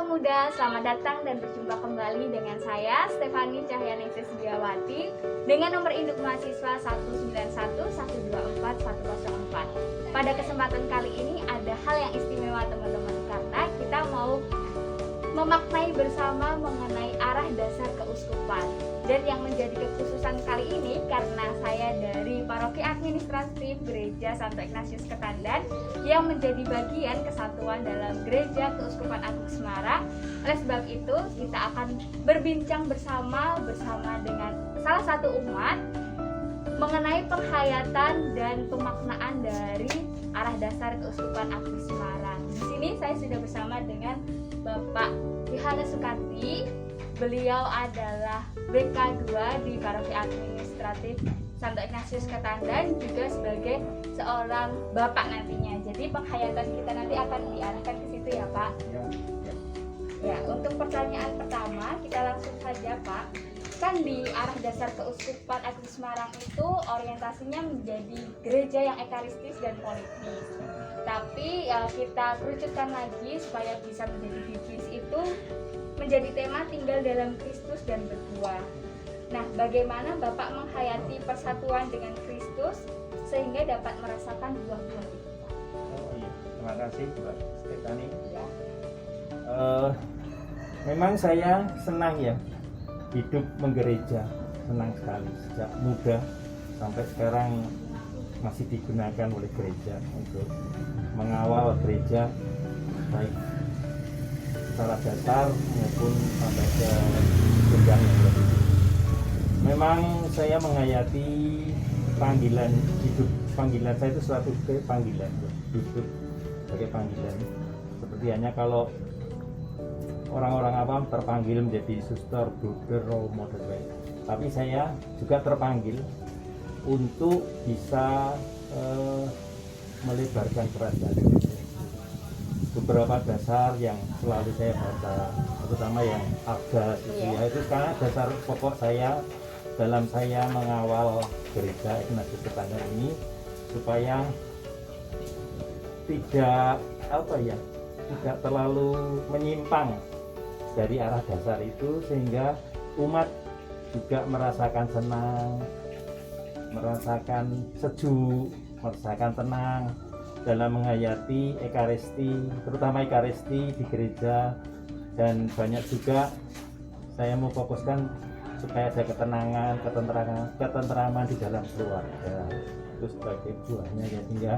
pemuda, selamat datang dan berjumpa kembali dengan saya Stefani Cahyaningsih Sediawati dengan nomor induk mahasiswa 191124104. Pada kesempatan kali ini ada hal yang istimewa teman-teman, karena kita mau memaknai bersama mengenai arah dasar keuskupan. Dan yang menjadi kekhususan kali ini karena saya dari Paroki Administratif Gereja Santo Ignatius Ketandan yang menjadi bagian kesatuan dalam Gereja Keuskupan Agung Semarang. Oleh sebab itu kita akan berbincang bersama dengan salah satu umat mengenai penghayatan dan pemaknaan dari arah dasar Keuskupan Agung Semarang. Di sini saya sudah bersama dengan Bapak Yohanes Sukarti. Beliau adalah BK2 di Paroki Administratif Santo Ignatius Ketandan, juga sebagai seorang bapak nantinya. Jadi penghayatan kita nanti akan diarahkan ke situ ya Pak. Ya, untuk pertanyaan pertama kita langsung saja Pak. Kan di arah dasar Keuskupan Agung Semarang itu orientasinya menjadi gereja yang ekaristis dan politis. Tapi kita kerucutkan lagi supaya bisa menjadi biblis itu menjadi tema tinggal dalam Kristus dan berbuah. Nah, bagaimana Bapak menghayati persatuan dengan Kristus sehingga dapat merasakan buah-buah itu? Oh iya, terima kasih Mbak Stefani. Ya. Memang saya senang ya hidup menggereja, senang sekali sejak muda sampai sekarang masih digunakan oleh gereja untuk mengawal gereja baik secara dasar maupun sampai ke jenjang yang lebih. Memang saya menghayati panggilan hidup, panggilan saya itu suatu panggilan, hidup sebagai panggilan. Seperti hanya kalau orang-orang awam terpanggil menjadi suster, bruder, role model, tapi saya juga terpanggil untuk bisa melebarkan kerajaan. Beberapa dasar yang selalu saya baca, terutama yang Agas itu karena dasar pokok saya dalam saya mengawal gereja Ignatius Ketandan ini supaya tidak terlalu menyimpang dari arah dasar itu, sehingga umat juga merasakan senang, merasakan sejuk, merasakan tenang dalam menghayati ekaristi, terutama ekaristi di gereja. Dan banyak juga saya mau fokuskan supaya ada ketenangan, ketentraman di dalam keluarga, itu sebagai buahnya ya, sehingga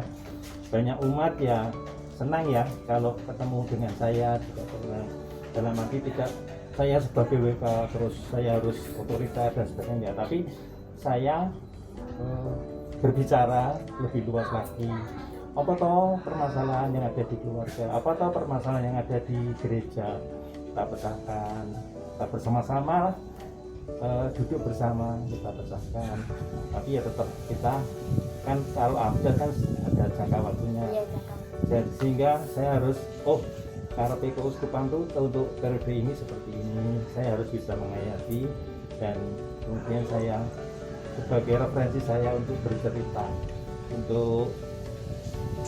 banyak umat ya senang ya kalau ketemu dengan saya, juga senang dalam arti tidak saya sebagai WK terus saya harus otoritas dan sebagainya, tapi saya berbicara lebih luas lagi. Apa toh permasalahan yang ada di keluarga, apa toh permasalahan yang ada di gereja, kita pecahkan, kita bersama-sama duduk bersama, kita pecahkan. Tapi ya tetap kita kan kalau ada kan ada jangka waktunya. Dan sehingga saya harus karepe keuskupan itu untuk periode ini seperti ini, saya harus bisa menghayati, dan kemudian saya sebagai referensi saya untuk bercerita, untuk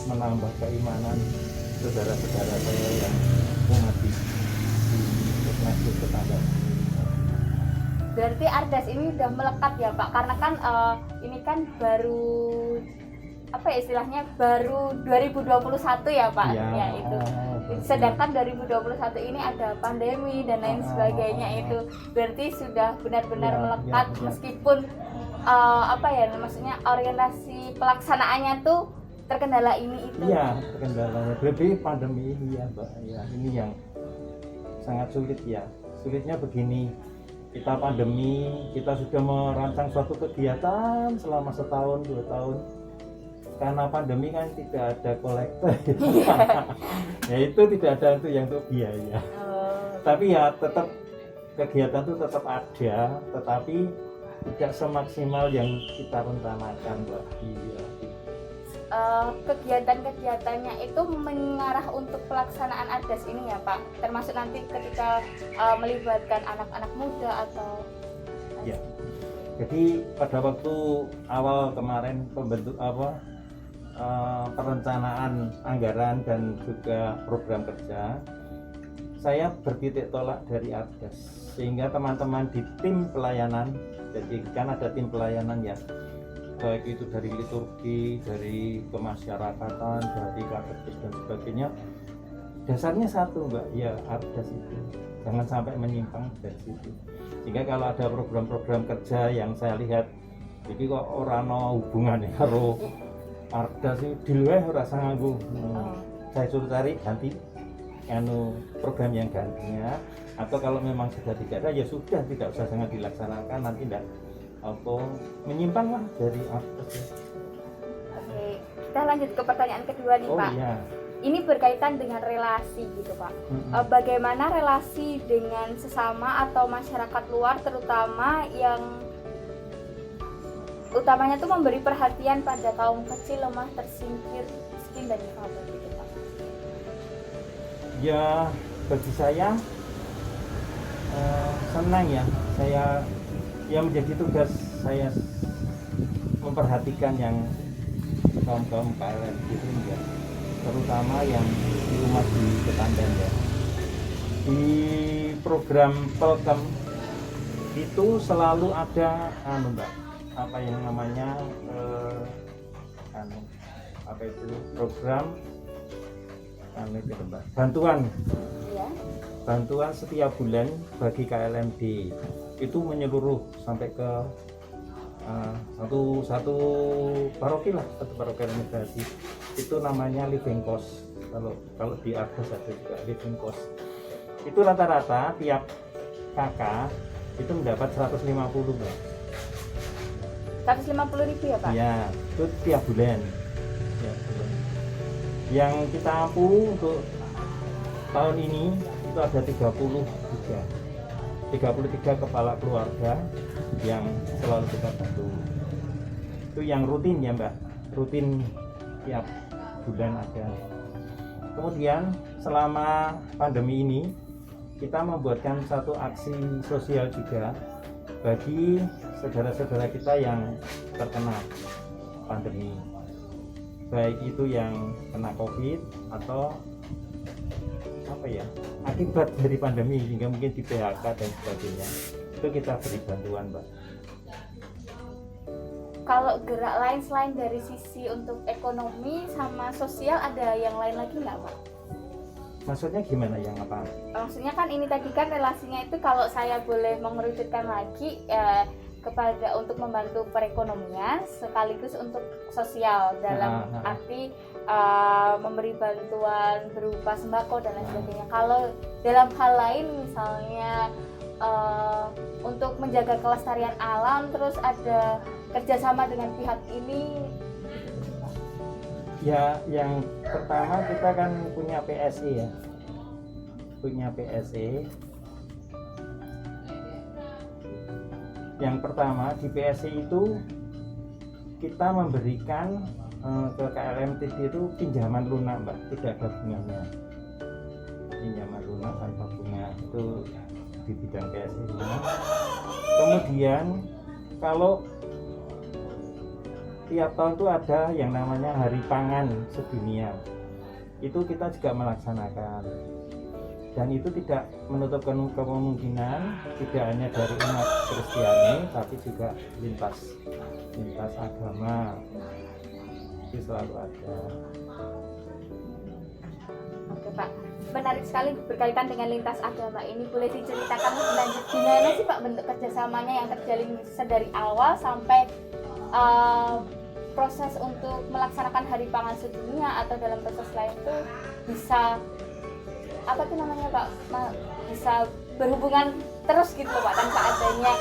menambah keimanan saudara-saudara saya yang mengabdi di Ignatius Ketandan. Berarti Ardas ini udah melekat ya Pak, karena kan ini kan baru istilahnya baru 2021 ya Pak ya itu. Sedangkan 2021 ini ada pandemi dan lain sebagainya, itu berarti sudah benar-benar melekat ya. Meskipun maksudnya orientasi pelaksanaannya tuh terkendala ini itu. Iya, terkendalanya lebih pandemi ini ya Mbak ya, ini yang sangat sulit ya. Sulitnya begini, kita pandemi, kita sudah merancang suatu kegiatan selama setahun 2 tahun, karena pandemi kan tidak ada kolektor ya itu tidak ada untuk biaya. Tapi ya tetap kegiatan itu tetap ada, tetapi tidak semaksimal yang kita rencanakan Mbak. Iya. Kegiatan-kegiatannya itu mengarah untuk pelaksanaan Ardas ini ya Pak, termasuk nanti ketika melibatkan anak-anak muda atau ya. Jadi pada waktu awal kemarin perencanaan anggaran dan juga program kerja, saya bertitik tolak dari Ardas, sehingga teman-teman di tim pelayanan, jadi kan ada tim pelayanan ya, baik itu dari liturgi, dari kemasyarakatan, dari katekis dan sebagainya, dasarnya satu Mbak, ya Ardas itu jangan sampai menyimpang dari situ. Sehingga kalau ada program-program kerja yang saya lihat jadi kok orang no hubungannya karo Ardas itu di luar rasa nganggu, saya suruh cari ganti program yang gantinya, atau kalau memang sudah tidak ada ya sudah, tidak usah sangat dilaksanakan, nanti tidak apa menyimpang lah dari Ardas ya. Oke, kita lanjut ke pertanyaan kedua nih Pak. Iya. Ini berkaitan dengan relasi gitu Pak. Bagaimana relasi dengan sesama atau masyarakat luar, terutama yang utamanya tuh memberi perhatian pada kaum kecil, lemah, tersingkir, miskin dan difabel gitu Pak. Ya bagi saya senang ya, saya yang menjadi tugas saya memperhatikan yang kaum KLM gitu ya, terutama yang di rumah di Ketandan ya. Di program Pelkem itu selalu ada Mbak, apa yang namanya apa itu program itu Mbak, bantuan Iya. bantuan setiap bulan bagi KLMD, itu menyeluruh sampai ke satu paroki lah, satu paroki administrasi, itu namanya living cost. Kalau di Ardas ada juga living cost, itu rata-rata tiap kakak itu mendapat 150 Mbak. 150.000 ya Pak? Ya, itu tiap bulan. Yang kita mampu untuk tahun ini itu ada 33 kepala keluarga yang selalu kita bantu. Itu yang rutin ya Mbak, rutin tiap bulan ada. Kemudian selama pandemi ini kita membuatkan satu aksi sosial juga bagi saudara-saudara kita yang terkena pandemi, baik itu yang kena COVID atau apa ya, akibat dari pandemi hingga mungkin di PHK dan sebagainya, itu kita beri bantuan Mbak. Kalau gerak lain selain dari sisi untuk ekonomi sama sosial, ada yang lain lagi nggak Pak? Maksudnya gimana, yang apa? Maksudnya kan ini tadi kan relasinya itu, kalau saya boleh mengerucutkan lagi kepada untuk membantu perekonomian sekaligus untuk sosial dalam arti memberi bantuan berupa sembako dan lain sebagainya. Kalau dalam hal lain misalnya untuk menjaga kelestarian alam, terus ada kerjasama dengan pihak ini. Ya, yang pertama kita kan punya PSE ya, punya PSE. Yang pertama di PSE itu kita memberikan ke KLMTD itu pinjaman lunak Mbak, tidak ada bunganya. Pinjaman lunak tanpa bunga, itu di bidang PSE. Kemudian kalau tiap tahun itu ada yang namanya Hari Pangan Sedunia, itu kita juga melaksanakan, dan itu tidak menutup kemungkinan tidak hanya dari umat Kristiani tapi juga lintas agama, itu selalu ada. Oke Pak, menarik sekali berkaitan dengan lintas agama ini. Boleh diceritakan lebih lanjut gimana sih Pak bentuk kerjasamanya yang terjalin dari awal sampai proses untuk melaksanakan Hari Pangan Sedunia atau dalam proses lain itu bisa apa tuh namanya Pak, bisa berhubungan terus gitu Pak, tanpa adanya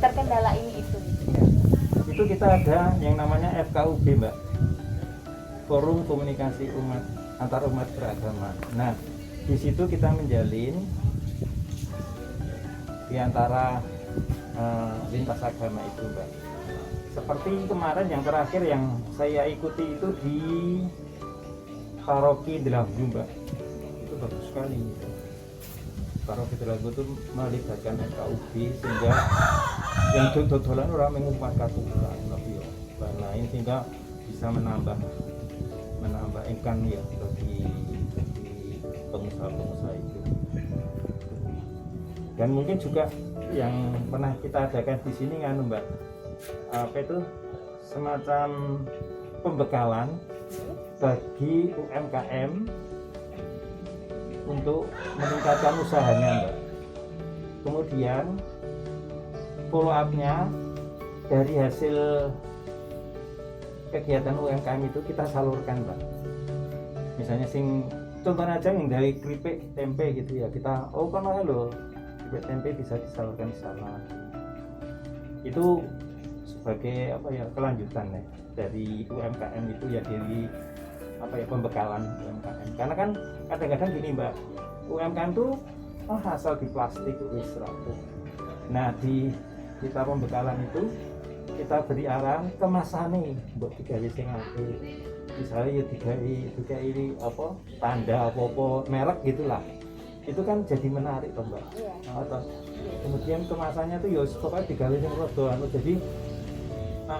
terkendala ini itu. Itu kita ada yang namanya FKUB Mbak, Forum Komunikasi Umat Antar Umat Beragama. Nah, di situ kita menjalin di antara lintas agama itu Mbak. Seperti kemarin yang terakhir yang saya ikuti itu di Paroki Delagu Mbak, itu bagus sekali. Paroki Delagu itu melibatkan FKUB sehingga yang dodolan orang mengumpat katulan lebih lain, sehingga bisa menambah income ya bagi pengusaha-pengusaha itu. Dan mungkin juga yang pernah kita adakan di sini nganu Mbak, apa itu semacam pembekalan bagi UMKM untuk meningkatkan usahanya Mbak. Kemudian follow up-nya dari hasil kegiatan UMKM itu kita salurkan Mbak. Misalnya contohnya aja yang dari keripik tempe gitu ya, kita kan loh keripik tempe bisa disalurkan di sana. Itu sebagai apa ya, kelanjutan ya dari UMKM itu ya, dari apa ya, pembekalan UMKM. Karena kan kadang-kadang gini Mbak, UMKM tuh asal di plastik wis rapuh. Nah di kita pembekalan itu kita beri arahan kemasane mbok digawe sing apik. Misalnya ya digawe apa tanda apa merek gitulah. Itu kan jadi menarik toh Mbak. Iya. Nah, kemudian kemasannya tuh ya pokoknya digawe sing rada anu, jadi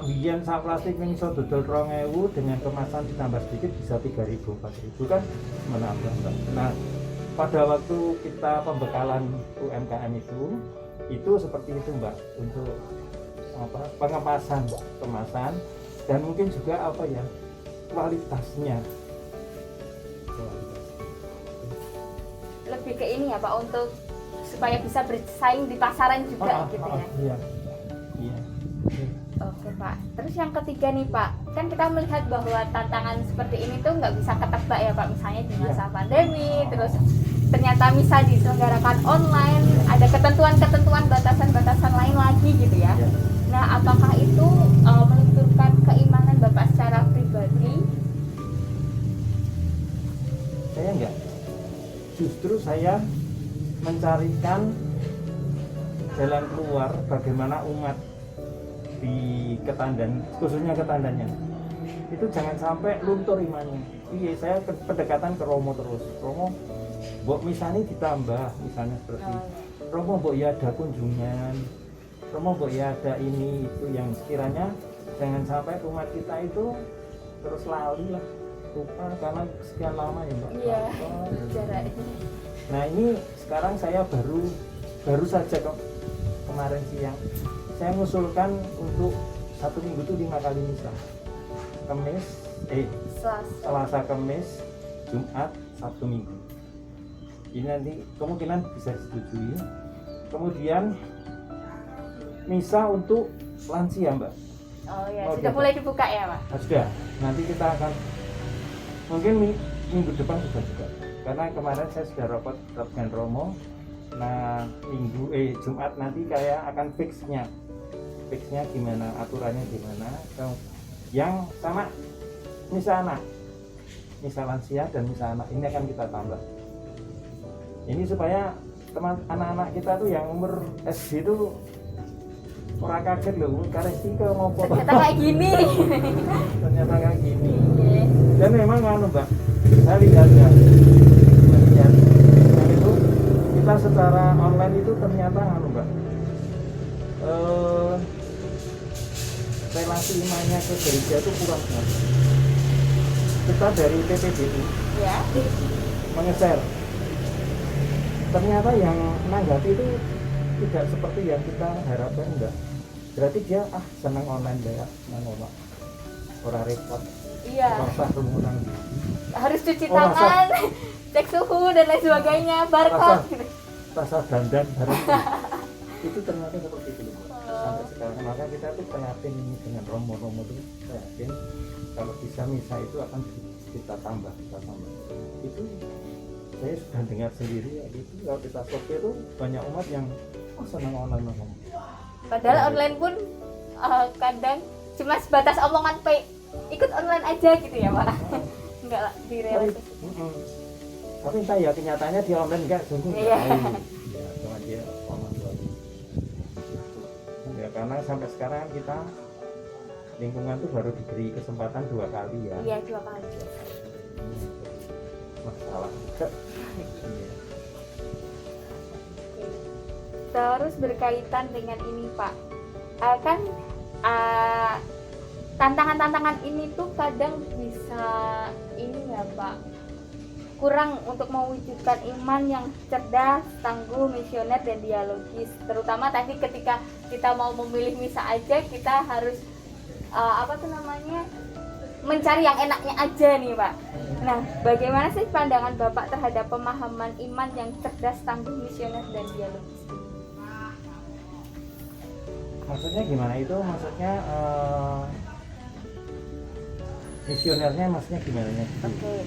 biyen sak plastik ning iso dodol 2000 dengan kemasan ditambah sedikit bisa 3000 4000 kan menambah Mbak. Nah pada waktu kita pembekalan UMKM itu seperti itu Mbak, untuk apa pengemasan kemasan dan mungkin juga apa ya kualitasnya. Lebih ke ini ya Pak, untuk supaya bisa bersaing di pasaran juga gitu ya. Iya. Iya. Oke Pak, terus yang ketiga nih Pak, kan kita melihat bahwa tantangan seperti ini tuh nggak bisa ketebak ya Pak, misalnya di masa pandemi, terus ternyata bisa diselenggarakan online, ada ketentuan-ketentuan batasan-batasan lain lagi gitu ya. Nah apakah itu melunturkan keimanan Bapak secara pribadi? Saya enggak, justru saya mencarikan jalan keluar bagaimana umat di Ketandan, khususnya Ketandannya itu jangan sampai luntur imannya. Iya, saya pendekatan ke Romo terus. Romo, mbok misalnya ditambah, misalnya seperti Romo, mbok ya ada kunjungan, Romo, mbok ya ada ini itu, yang sekiranya jangan sampai umat kita itu terus lali lah, lupa karena sekian lama ya Mbak. Iya, jarak. Nah ini sekarang saya baru saja kemarin siang saya mengusulkan untuk 1 minggu itu 5 kali misa. Selasa, Kamis, Jumat, Sabtu, Minggu. Ini nanti kemungkinan bisa disetujui. Kemudian misa untuk lansia Mbak. Oh ya, sudah mulai dibuka ya Pak? Sudah. Nanti kita akan mungkin minggu depan sudah juga. Karena kemarin saya sudah rapat dengan Romo. Nah Jumat nanti kayak akan fixnya gimana, aturannya gimana, yang sama misa anak, misa lansia dan misa anak ini akan kita tambah. Ini supaya anak-anak kita tuh yang umur SD itu orang kaget loh, karesti ke ngopo ternyata kayak gini. Ternyata kayak gini. Dan memang Mbak, saya lihat ya, itu kita secara online itu ternyata Mbak, relasi imannya ke gereja itu kurang banget. Kita dari PPBI Ya. mengeser, ternyata yang menanggapi itu tidak seperti yang kita harapkan enggak. Berarti dia senang online ya, orang repot. Iya. Rasa rumunan. Harus cuci tangan, cek suhu dan lain sebagainya, barcode gitu. Rasa dandan harus. Itu ternyata seperti itu. Sampai sekarang maka kita tuh prihatin ini dengan Romo itu, saya yakin kalau bisa misa itu akan kita tambah. Itu saya sudah dengar sendiri ya, itu kalau kita survei itu banyak umat yang senang online. Padahal online pun kadang cuma sebatas omongan ikut online aja gitu ya Pak. Enggak lah direalisasi. Tapi entah ya kenyataannya dia online enggak sungguh. Iya. Ya, cuma dia online doang. Ya karena sampai sekarang kita lingkungan tuh baru diberi kesempatan 2 kali ya. Iya, 2 kali. Masalah. Terus berkaitan dengan ini Pak, kan tantangan-tantangan ini tuh kadang bisa ini ya Pak, kurang untuk mewujudkan iman yang cerdas, tangguh, misioner, dan dialogis. Terutama tadi ketika kita mau memilih misa aja, kita harus mencari yang enaknya aja nih Pak. Nah, bagaimana sih pandangan Bapak terhadap pemahaman iman yang cerdas, tangguh, misioner, dan dialogis? Maksudnya gimana itu? Maksudnya misionernya maksudnya gimana? Oke.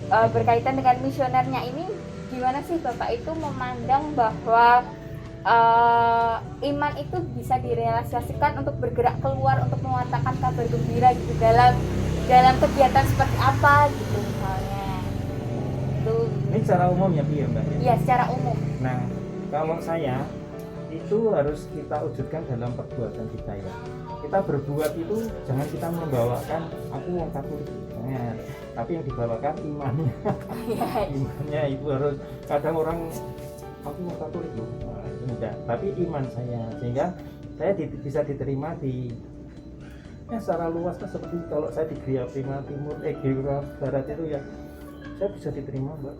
Berkaitan dengan misionernya ini, gimana sih Bapak itu memandang bahwa iman itu bisa direalisasikan untuk bergerak keluar untuk mengatakan kabar gembira gitu dalam kegiatan seperti apa gitu misalnya. Itu. Ini secara umum ya Mbak? Iya, secara umum. Nah, kalau saya itu harus kita wujudkan dalam perbuatan kita ya. Kita berbuat itu jangan kita membawakan aku wong Katolik, jangan. Tapi yang dibawakan imannya. Imannya itu harus, kadang orang aku wong Katolik loh, nah, itu enggak. Tapi iman saya sehingga saya bisa diterima di secara luas kan, seperti kalau saya di Gereja Prima Timur, Gereja Barat itu ya saya bisa diterima Mbak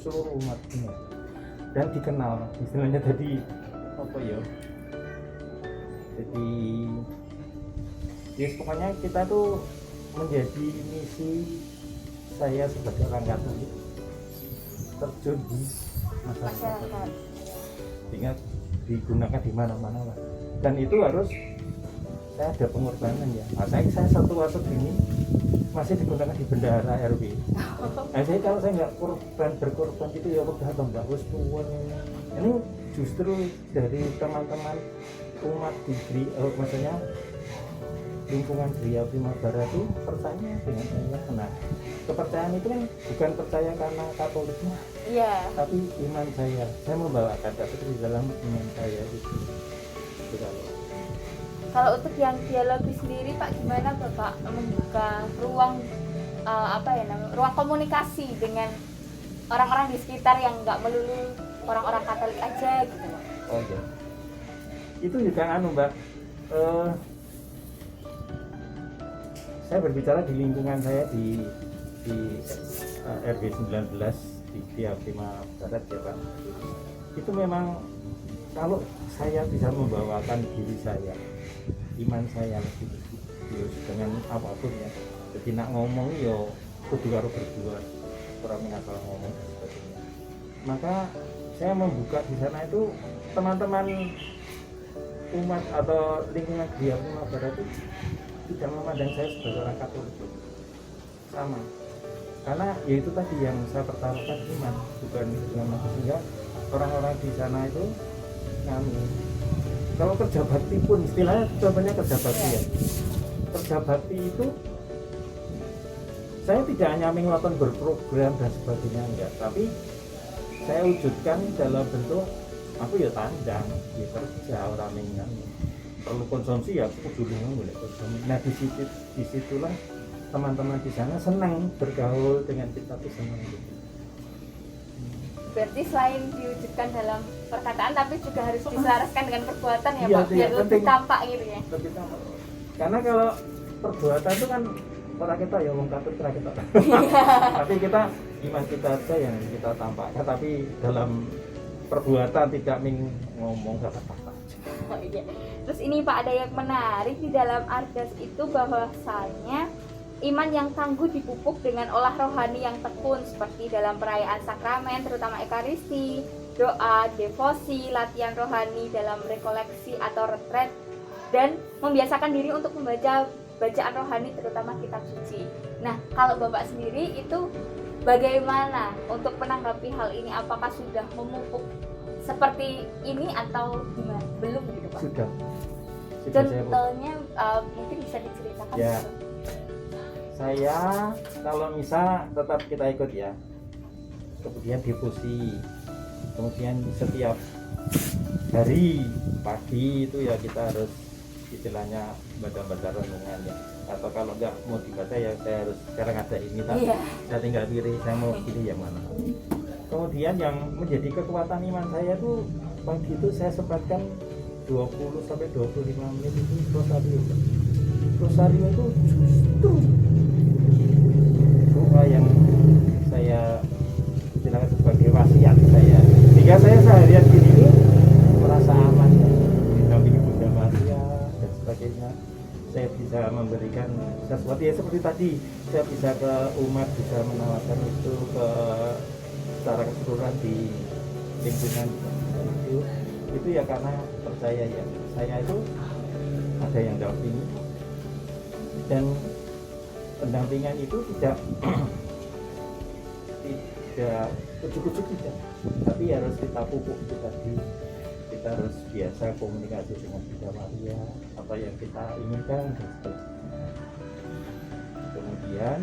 seluruh umatnya dan dikenal istilahnya. Jadi apa ya, jadi pokoknya kita tuh menjadi misi saya sebagai orang Katolik terjun di masyarakat sehingga digunakan di mana-mana lah. Dan itu harus saya ada pengorbanan ya. Nah, saya satu waktu ini masih digunakan di bendahara RW. Nah, saya kalau saya nggak berkorban gitu ya udah tambah tua. Ini justru dari teman-teman umat di maksudnya lingkungan Gereja Prima Barat itu percaya dengan saya. Nah, kepercayaan itu kan bukan percaya karena Katoliknya, tapi iman saya. Saya membawakan tapi di dalam iman saya itu. Kalau untuk yang dialogis sendiri Pak, gimana Bapak membuka ruang ruang komunikasi dengan orang-orang di sekitar yang nggak melulu orang-orang Katolik aja gitu? Oh iya. Itu juga Mbak. Saya berbicara di lingkungan saya di RW 19 di Gereja Prima Barat ya Pak. Itu memang kalau saya bisa membawakan diri saya, iman saya lebih dengan apapun ya. Jadi nak ngomong yo kudu karo berdua, orang asal ngomong dan sebagainya. Maka saya membuka di sana itu teman-teman umat atau lingkungan Gereja Prima Barat itu tidak memandang saya sebagai orang Katolik sama, karena ya itu tadi yang saya pertaruhkan iman bukan dengan sehingga orang-orang di sana itu kami kalau kerja bakti pun istilahnya contohnya kerja bakti ya, kerja bakti itu saya tidak hanya menguatkan berprogram dan sebagainya enggak, tapi saya wujudkan dalam bentuk aku ya tandang di kerja orang mengan perlu konsumsi ya aku dulu boleh konsumsi. Nah disitulah teman-teman di sana senang bergaul dengan kita tuh senang gitu. Berarti selain diwujudkan dalam perkataan tapi juga harus diselaraskan dengan perbuatan ya Pak, biar lebih penting. tampak gitu ya. Lebih tampak. Karena kalau perbuatan itu kan orang kita ya wong Katolik kita. Tapi kita iman kita aja yang kita tampakkan, tapi dalam perbuatan tidak ngomong kata-kata. Oh iya. Terus ini Pak, ada yang menarik di dalam Ardas itu bahwasanya iman yang tangguh dipupuk dengan olah rohani yang tekun seperti dalam perayaan sakramen terutama Ekaristi, doa, devosi, latihan rohani dalam rekoleksi atau retret, dan membiasakan diri untuk membaca bacaan rohani terutama kitab suci. Nah, kalau Bapak sendiri itu bagaimana untuk menanggapi hal ini? Apakah sudah memupuk seperti ini atau gimana? Belum gitu Pak? Sudah Contohnya mungkin bisa diceritakan ya. gitu. Saya kalau misal tetap kita ikut ya, kemudian devosi, kemudian setiap hari pagi itu ya kita harus istilahnya baca-baca renungan ya, atau kalau nggak mau dibaca ya saya harus sekarang ada ini saya tinggal pilih saya mau pilih yang mana. Kemudian yang menjadi kekuatan iman saya tuh pagi itu saya sempatkan 20 sampai 25 menit itu rosario. Rosario itu justru doa yang saya saya istilahnya sebagai wasiat saya, sehingga saya seharian di sini merasa aman ya, didampingi Bunda Maria dan sebagainya. Saya bisa memberikan sesuatu ya seperti tadi, saya bisa ke umat, bisa menawarkan itu ke secara keseluruhan di lingkungan itu ya karena percaya ya, saya itu ada yang dampingi, dan pendampingan itu tidak tidak ujuk-ujuk tidak, tapi harus kita pupuk itu tadi. Kita harus biasa komunikasi dengan Bunda Maria, apa yang kita inginkan dan sebagainya. Kemudian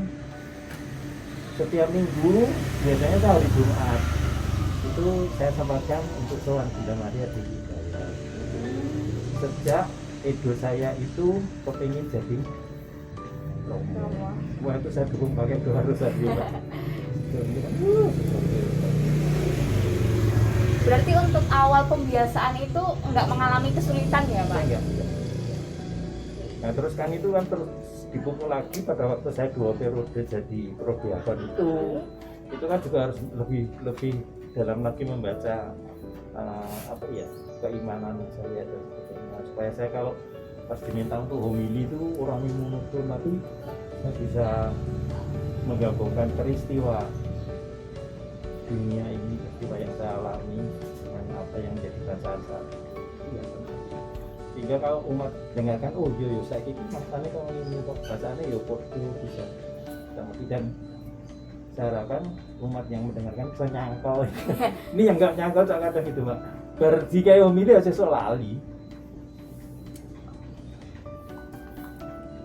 setiap minggu biasanya hari Jumat itu saya sempatkan untuk sowan Bunda Maria di saya. Sejak ego saya itu kepingin jadi romo. Wah itu saya dukung pakai doa rosario. Berarti untuk awal pembiasaan itu nggak mengalami kesulitan ya Pak? Enggak. Nah terus kan itu kan terus dipupuk lagi pada waktu saya 2 periode jadi prodiakon itu kan juga harus lebih dalam lagi membaca apa ya, keimanan saya dan sebagainya, supaya saya kalau pas diminta untuk homili itu orang yang monoton, tapi saya bisa menggabungkan peristiwa dunia ini, peristiwa yang saya alami dengan apa yang menjadi bacaan saya. Sehingga kalau umat dengarkan, oh yo saya ini masalahnya kalau ini kok bacaannya yo podo bisa mengerti, dan saya harapkan umat yang mendengarkan bisa nyangkal. Ini yang nggak nyangkal kadang gitu Mbak, berjika homili aja soal lali.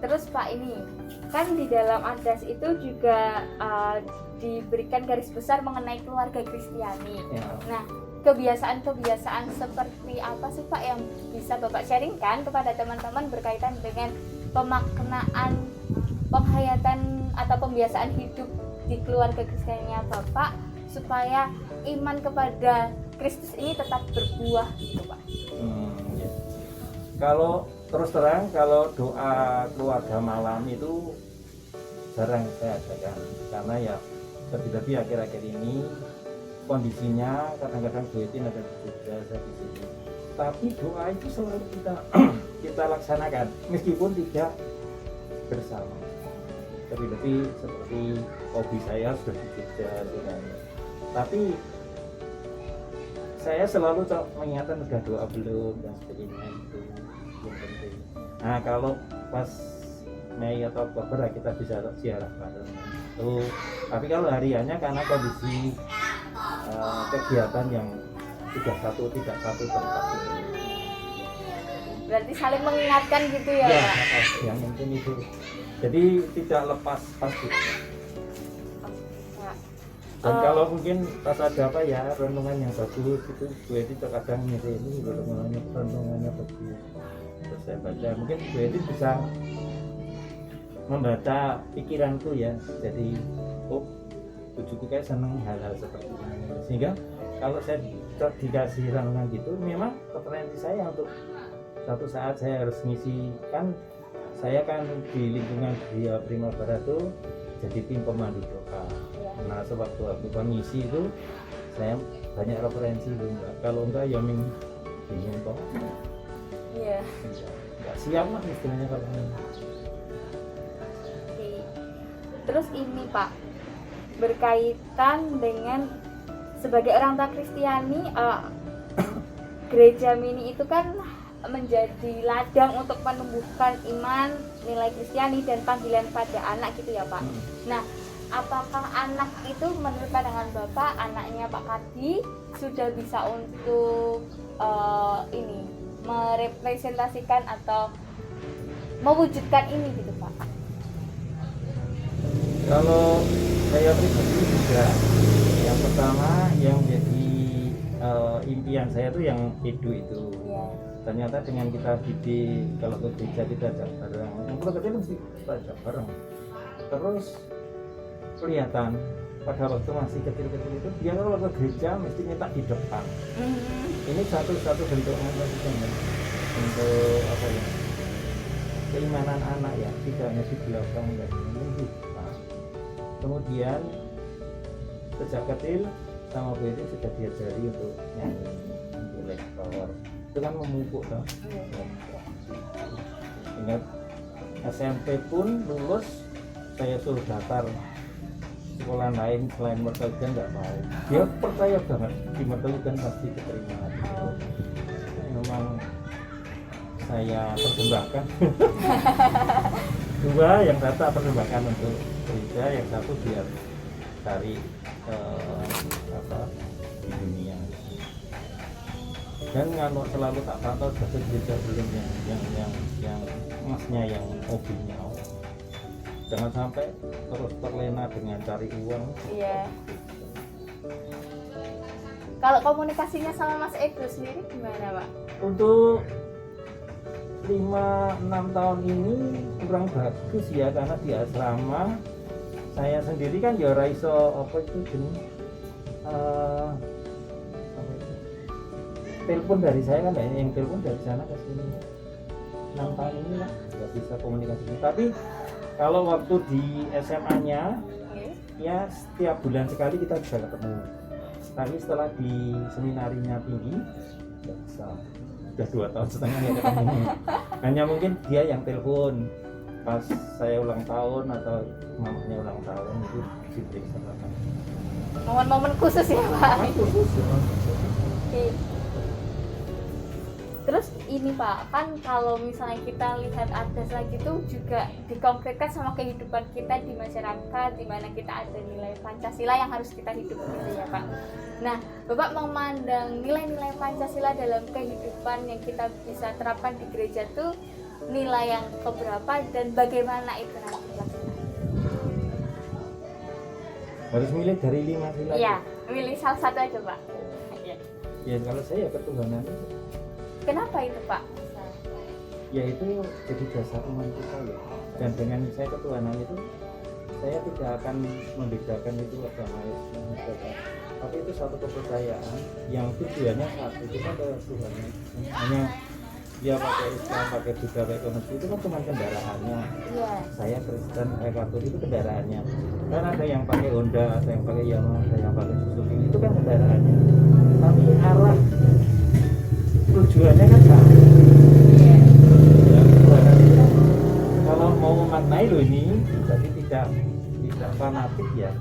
Terus Pak, ini kan di dalam adas itu juga diberikan garis besar mengenai keluarga Kristiani Ya. Nah, kebiasaan-kebiasaan seperti apa sih Pak yang bisa Bapak sharingkan kepada teman-teman berkaitan dengan pemaknaan, penghayatan atau pembiasaan hidup di keluarga Kristianinya Bapak supaya iman kepada Kristus ini tetap berbuah gitu Pak? Ya. Kalau terus terang, kalau doa keluarga malam itu jarang saya adakan, karena ya lebih-lebih akhir-akhir ini kondisinya kadang-kadang duitin ada juga saya di sini. Tapi doa itu selalu kita laksanakan meskipun tidak bersama. Lebih-lebih seperti hobi saya sudah di Jogja dengan, tapi saya selalu mengingatkan udah doa belum dan sebagainya, itu yang penting. Nah kalau pas Mei atau Oktober kita bisa ziarah bareng tuh. Tapi kalau hariannya karena kondisi kegiatan yang sudah tidak satu tempat gitu. Berarti saling mengingatkan gitu ya Pak? Yang penting itu. Jadi tidak lepas pasti. Dan kalau mungkin pas ada apa ya renungan yang bagus itu, gue itu terkadang ini renungannya bagus. Terus saya baca, mungkin gue itu bisa membaca pikiranku ya, jadi oh tujuku kayak seneng hal-hal seperti ini, sehingga kalau saya dikasih renungan gitu memang preferensi saya untuk satu saat saya harus ngisi, kan saya kan di lingkungan Gria Primavera tuh jadi tim pemandu doa. Nah sewaktu aku ngisi itu saya banyak referensi tuh, kalau enggak ya bingung kok. Iya. Nggak siap lah istilahnya kalau ini. Terus ini Pak, berkaitan dengan sebagai orang tua Kristiani, gereja mini itu kan menjadi ladang untuk menumbuhkan iman, nilai Kristiani dan panggilan pada anak gitu ya Pak. Nah, apakah anak itu menurut pandangan Bapak, anaknya Pak Kardi sudah bisa untuk ini merepresentasikan atau mewujudkan ini gitu Pak? Kalau saya pribadi juga, yang pertama yang jadi impian saya tuh yang edu itu. Ya. Ternyata dengan kita didik, kalau ke gereja kita ajak bareng, kalau kecil mesti kita ajak bareng. Terus kelihatan pada waktu masih kecil-kecil itu dia kalau ke gereja mesti nyetak di depan. Ini satu bentuk untuk apa ya, keimanan anak ya, tidak hanya di belakang dan di depan. Kemudian sejak kecil sama Bu Edi sudah diajari untuk nyanyi, untuk lektor. Itu kan memupuk toh. Ingat SMP pun lulus saya suruh daftar sekolah lain selain Mertogen nggak mau. Dia percaya banget di Mertogen pasti diterima. Memang saya persembahkan. Dua, yang satu persembahkan untuk gereja, yang satu biar cari di dunia. Dan nganu selalu tak pantau dari gereja belum yang masnya yang hobinya. Jangan sampai terus terlena dengan cari uang. Iya. Kalau komunikasinya sama Mas Edo sendiri gimana, Pak? Untuk 5-6 tahun ini kurang bagus ya, karena di asrama saya sendiri kan ya ora iso apa itu jenis telepon dari saya kan, yang telepon dari sana ke sini. 6 tahun ini lah nggak bisa komunikasi. Tapi kalau waktu di SMA-nya ya setiap bulan sekali kita bisa ketemu. Tapi setelah di seminarinya tinggi nggak bisa. Udah 2 tahun setengah ya ketemu. Hanya mungkin dia yang telepon pas saya ulang tahun atau mamanya ulang tahun itu diperiksa. Momen-momen khusus ya, Pak. Khusus ya. Oke. Terus ini Pak, kan kalau misalnya kita lihat adas lagi itu juga dikonkretkan sama kehidupan kita di masyarakat, di mana kita ada nilai Pancasila yang harus kita hidup gitu ya Pak. Nah, Bapak memandang nilai-nilai Pancasila dalam kehidupan yang kita bisa terapkan di gereja itu nilai yang keberapa dan bagaimana itu nanti dilaksanakan? Harus milih dari 5 sila. Iya, milih salah satu aja Pak. Ya kalau saya ketuhanan itu. Kenapa itu Pak? Ya itu jadi dasar iman kita ya. Dan dengan saya ketuhanan itu saya tidak akan membedakan itu agama Islam atau tapi itu satu kepercayaan yang tujuannya satu, itu kan adalah Tuhan. Hanya dia pakai Islam, pakai Buddha, pakai Konghucu itu kan cuma kendaraannya. Iya. Saya Kristen, saya Katolik itu kendaraannya. Kan ada yang pakai Honda, ada yang pakai Yamaha, ada yang pakai Suzuki, itu kan kendaraannya. Tapi arah tujuannya kan sama. Iya. Ya, ketuhanan itu kan kalau mau memaknai loh ini, berarti tidak fanatik ya.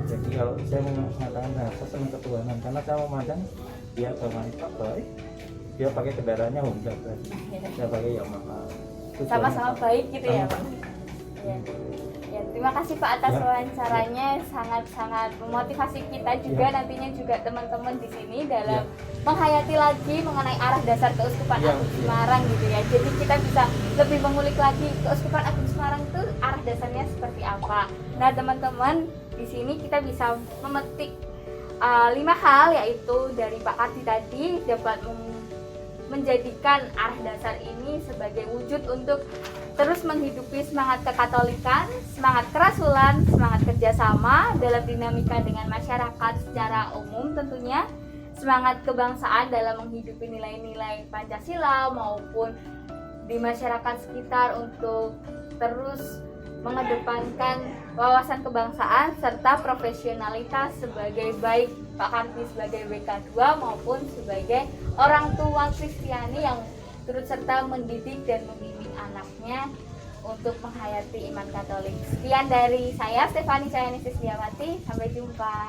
Jadi kalau saya mengatakan saya senang ketuhanan karena saya memandang dia agama Islam baik, dia pakai kendaraannya Honda berarti saya pakai Yamaha, Sama-sama baik gitu ya Pak. Ya. Ya, terima kasih Pak atas wawancaranya, sangat-sangat memotivasi kita juga nantinya juga teman-teman di sini dalam menghayati lagi mengenai arah dasar Keuskupan Agung Semarang gitu ya. Jadi kita bisa lebih mengulik lagi Keuskupan Agung Semarang itu arah dasarnya seperti apa. Nah teman-teman di sini kita bisa memetik 5 hal, yaitu dari Pak Kardi tadi dapat menjadikan arah dasar ini sebagai wujud untuk terus menghidupi semangat kekatolikan, semangat kerasulan, semangat kerjasama dalam dinamika dengan masyarakat secara umum tentunya, semangat kebangsaan dalam menghidupi nilai-nilai Pancasila maupun di masyarakat sekitar untuk terus mengedepankan wawasan kebangsaan serta profesionalitas sebagai baik Pak Kardi sebagai WK2 maupun sebagai orang tua Kristiani yang turut serta mendidik dan membimbing anaknya untuk menghayati iman Katolik. Sekian dari saya, Stefani Cahyani Sisliawati. Sampai jumpa.